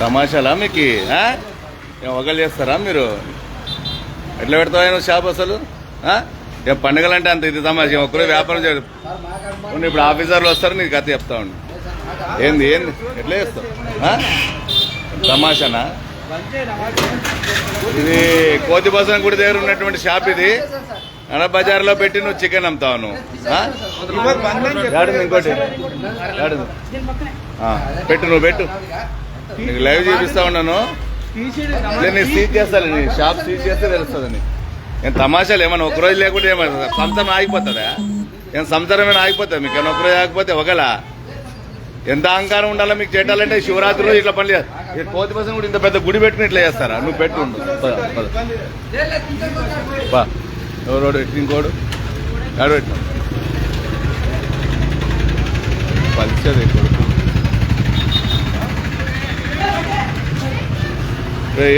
తమాషాలా మీకు ఒకళ్ళు చేస్తారా మీరు? ఎట్లా పెడతావా నువ్వు షాప్ అసలు? ఏం పండుగలంటే అంత ఇది తమాషా, ఒక్కరు వ్యాపారం చేయదు. ఇప్పుడు ఆఫీసర్లు వస్తారు, నీకు కథ చెప్తా ఉండు. ఏంది ఏంది ఎట్లా చేస్తావు? తమాషానా? ఇది కోతి బసన గుడి దగ్గర ఉన్నటువంటి షాప్ ఇది. అన బజార్లో పెట్టి నువ్వు చికెన్ అమ్ముతావు నువ్వు. ఇంకోటి పెట్టు, నువ్వు పెట్టు, నీకు లైవ్ చూపిస్తా ఉన్నాను. నేను సీజ్ చేస్తాను, నీ షాప్ సీజ్ చేస్తే తెలుస్తుంది. ఏం తమాషాలు ఏమన్నా ఒకరోజు లేకుంటే ఏమన్నా సంసారం ఆగిపోతుందా? ఏం సంసారమైనా ఆగిపోతుంది మీకు? ఏమైనా ఒకరోజు ఆగిపోతే ఒకలా ఎంత అహంకారం ఉండాలో మీకు చేయాలంటే శివరాత్రి రోజు ఇట్లా పని కోతి బసం కూడా ఇంత పెద్ద గుడి పెట్టుకుని ఇట్లా చేస్తారా? నువ్వు పెట్టుండు ఎవరోడు ఇంకోడు ఆడు పెట్టు పలిచేది కొడుకు.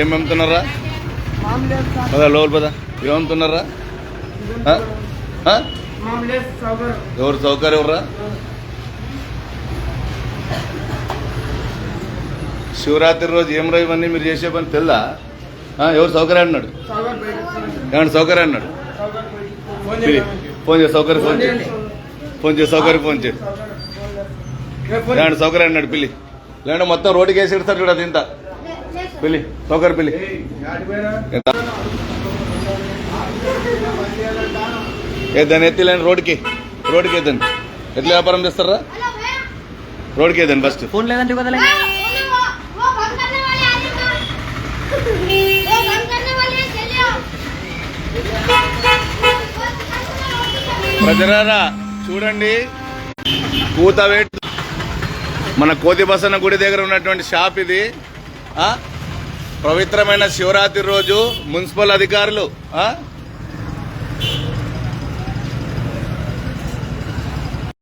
ఏం అమ్ముతున్నారా? పదా లోపల పదా, ఏమమ్ముతున్నారా? ఎవరు సౌకర్యం ఎవర్రా? శివరాత్రి రోజు ఏం రా ఇవన్నీ మీరు చేసే పని తెల్దా? ఎవరు సౌకర్యం అన్నాడు? ఏమన్నా సౌకర్యం అన్నాడు? ఫోన్ చేసి సౌకర్యం ఫోన్ చేయి, ఫోన్ చేసి సౌకర్యం ఫోన్ చేయి. లేదండి సౌకర్యం అన్నాడు పిల్లి, లేదంటే మొత్తం రోడ్డుకి వేసి ఇడతాడు చూడ తింటా పిల్లి, సౌకర్యం పిల్లి. దాన్ని ఎత్తిలేండి రోడ్డుకి, రోడ్డుకి వేద్దండి. ఎట్లా వ్యాపారం చేస్తారా? రోడ్డుకి వేద్దండి ఫస్ట్. ఫోన్ లేదంటే కదా ప్రజలారా చూడండి, కూతవేట్ మన కోతి బసన్న గుడి దగ్గర ఉన్నటువంటి షాప్ ఇది. పవిత్రమైన శివరాత్రి రోజు మున్సిపల్ అధికారులు